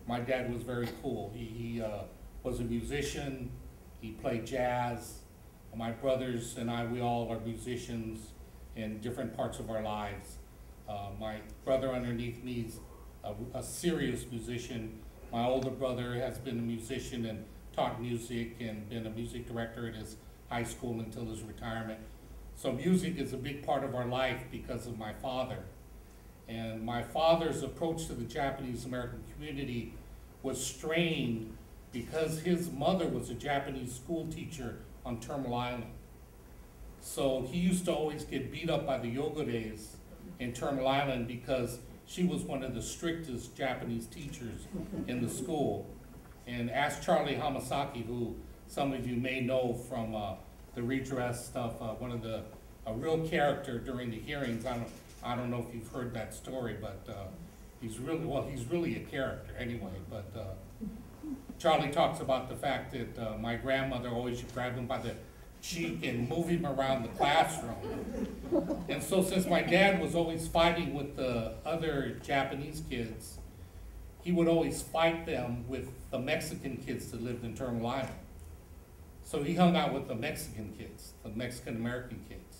My dad was very cool. He was a musician. He played jazz. My brothers and I, we all are musicians in different parts of our lives. My brother underneath me is a serious musician. My older brother has been a musician and taught music and been a music director at his high school until his retirement. So music is a big part of our life because of my father. And my father's approach to the Japanese American community was strained because his mother was a Japanese school teacher on Terminal Island. So he used to always get beat up by the Yogures in Terminal Island because she was one of the strictest Japanese teachers in the school. And ask Charlie Hamasaki, who some of you may know from the Redress stuff, a real character during the hearings. I don't know if you've heard that story, but he's really a character anyway. But Charlie talks about the fact that my grandmother always would grab him by the cheek and move him around the classroom. And so since my dad was always fighting with the other Japanese kids, he would always fight them with the Mexican kids that lived in Terminal Island. So he hung out with the Mexican kids, the Mexican American kids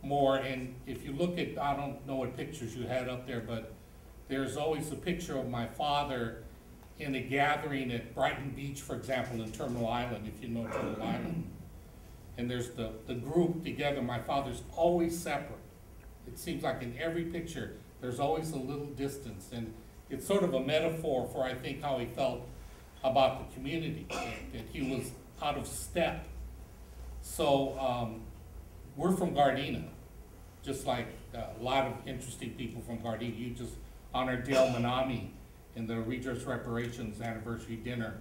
more. And if you look at, I don't know what pictures you had up there, but there's always a picture of my father in a gathering at Brighton Beach, for example, in Terminal Island, if you know Terminal Island. And there's the group together. My father's always separate. It seems like in every picture, there's always a little distance. And it's sort of a metaphor for, I think, how he felt about the community, that he was out of step. So we're from Gardena, just like a lot of interesting people from Gardena. You just honored Dale Manami in the Redress Reparations Anniversary Dinner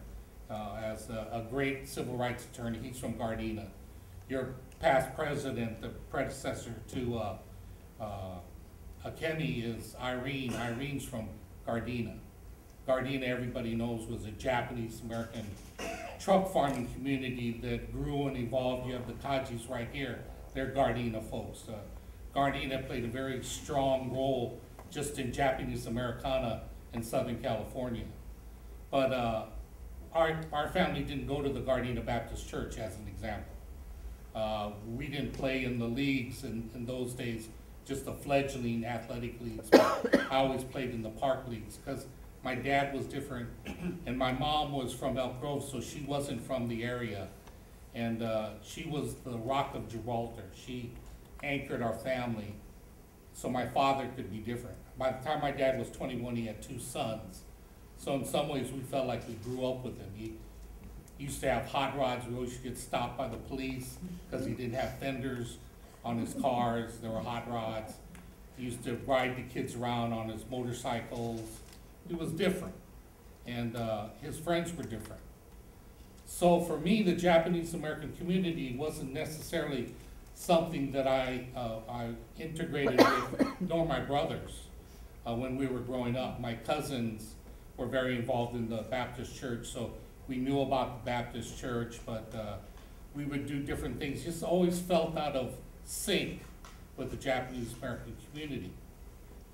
as a great civil rights attorney. He's from Gardena. Your past president, the predecessor to Akemi, is Irene. Irene's from Gardena. Gardena, everybody knows, was a Japanese-American truck farming community that grew and evolved. You have the Kajis right here. They're Gardena folks. Gardena played a very strong role just in Japanese Americana in Southern California. But our family didn't go to the Gardena Baptist Church, as an example. We didn't play in the leagues in those days, just the fledgling athletic leagues. I always played in the park leagues because my dad was different, and my mom was from Elk Grove, so she wasn't from the area. And she was the Rock of Gibraltar. She anchored our family, so my father could be different. By the time my dad was 21, he had 2 sons. So in some ways, we felt like we grew up with him. He used to have hot rods. We always get stopped by the police because he didn't have fenders on his cars. There were hot rods. He used to ride the kids around on his motorcycles. He was different, and his friends were different. So for me, the Japanese American community wasn't necessarily something that I integrated with, nor my brothers, when we were growing up. My cousins were very involved in the Baptist church, so we knew about the Baptist church, but we would do different things. Just always felt out of sync with the Japanese American community.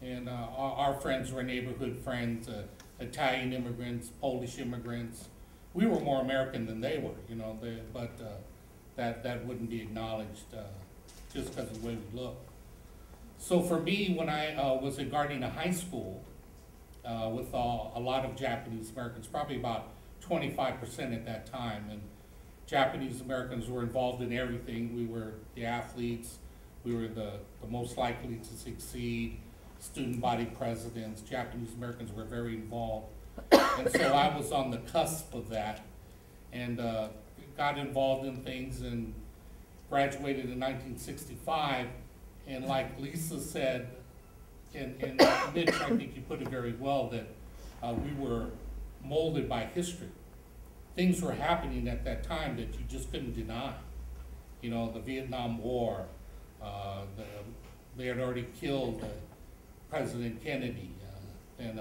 And our friends were neighborhood friends, Italian immigrants, Polish immigrants. We were more American than they were, you know, but that wouldn't be acknowledged just because of the way we look. So for me, when I was at Gardena High School with a lot of Japanese Americans, probably about 25% at that time, and Japanese Americans were involved in everything. We were the athletes, we were the most likely to succeed, student body presidents. Japanese Americans were very involved. And so I was on the cusp of that, and got involved in things and graduated in 1965. And like Lisa said, and Mitch, I think you put it very well, that we were molded by history. Things were happening at that time that you just couldn't deny. You know, the Vietnam War, they had already killed President Kennedy, and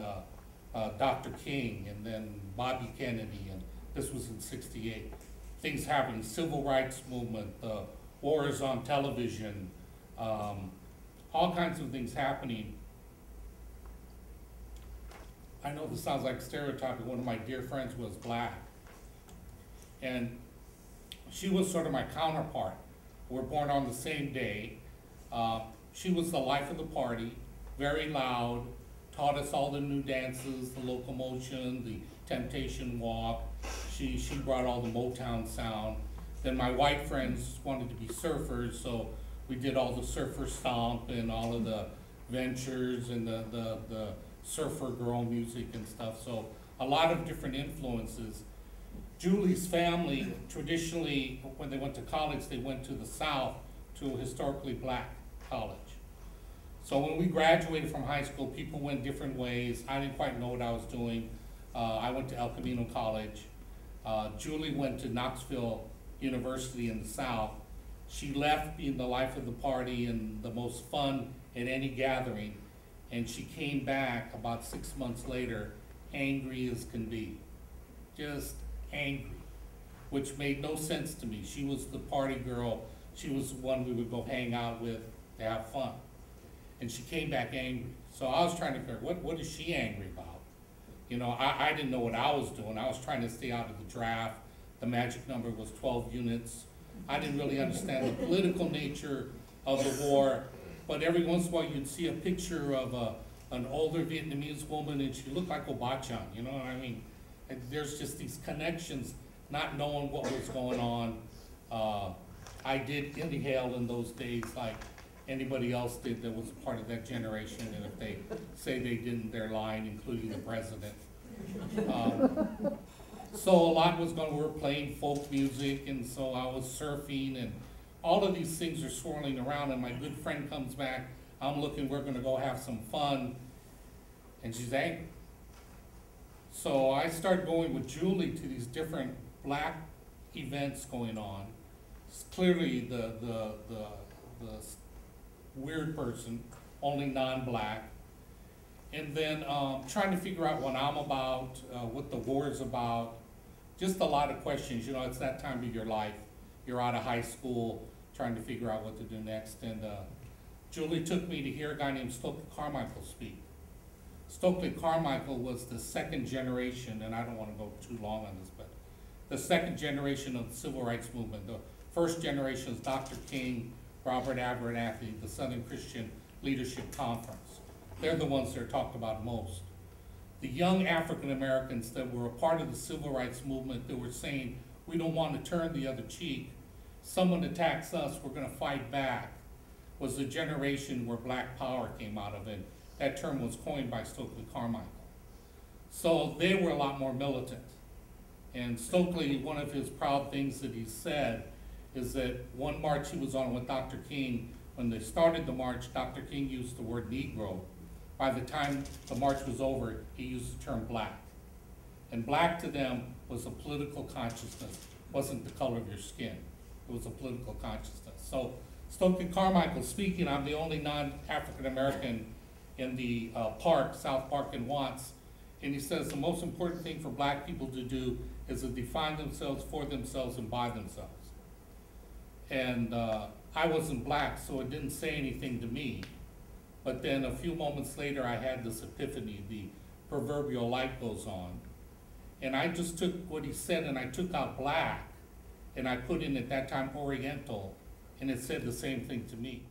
Dr. King, and then Bobby Kennedy, and this was in '68. Things happening, civil rights movement, wars on television, all kinds of things happening. I know this sounds like stereotyping, one of my dear friends was black. And she was sort of my counterpart. We're born on the same day. She was the life of the party, very loud, taught us all the new dances, the locomotion, the temptation walk. She brought all the Motown sound. Then my white friends wanted to be surfers, so we did all the surfer stomp and all of the ventures and the surfer girl music and stuff. So a lot of different influences. Julie's family, traditionally, when they went to college, they went to the South, to a historically black college. So when we graduated from high school, people went different ways. I didn't quite know what I was doing. I went to El Camino College. Julie went to Knoxville University in the South. She left being the life of the party and the most fun at any gathering, and she came back about 6 months later, angry as can be. Just angry, which made no sense to me. She was the party girl. She was the one we would go hang out with to have fun. And she came back angry. So I was trying to figure out, what is she angry about? You know, I didn't know what I was doing. I was trying to stay out of the draft. The magic number was 12 units. I didn't really understand the political nature of the war, but every once in a while you'd see a picture of an older Vietnamese woman and she looked like Obachan, you know what I mean? And there's just these connections, not knowing what was going on. I did inhale in those days like anybody else did that was part of that generation, and if they say they didn't, they're lying, including the president. So a lot was going, we were playing folk music, and so I was surfing, and all of these things are swirling around, and my good friend comes back, I'm looking, we're gonna go have some fun, and she's angry. So I started going with Julie to these different black events going on. It's clearly the weird person, only non-black. And then trying to figure out what I'm about, what the war is about, just a lot of questions. You know, it's that time of your life. You're out of high school, trying to figure out what to do next. And Julie took me to hear a guy named Stokely Carmichael speak. Stokely Carmichael was the second generation, and I don't want to go too long on this, but the second generation of the civil rights movement. The first generation is Dr. King, Robert Abernathy, the Southern Christian Leadership Conference. They're the ones that are talked about most. The young African Americans that were a part of the civil rights movement that were saying, we don't want to turn the other cheek. Someone attacks us, we're gonna fight back, was the generation where Black Power came out of it. That term was coined by Stokely Carmichael. So they were a lot more militant. And Stokely, one of his proud things that he said is that one march he was on with Dr. King, when they started the march, Dr. King used the word Negro. By the time the march was over, he used the term black. And black to them was a political consciousness, wasn't the color of your skin. It was a political consciousness. So Stokely Carmichael speaking, I'm the only non-African American in the park, South Park in Watts, and he says the most important thing for black people to do is to define themselves for themselves and by themselves. And I wasn't black, so it didn't say anything to me. But then a few moments later, I had this epiphany, the proverbial light goes on. And I just took what he said and I took out black, and I put in at that time Oriental, and it said the same thing to me.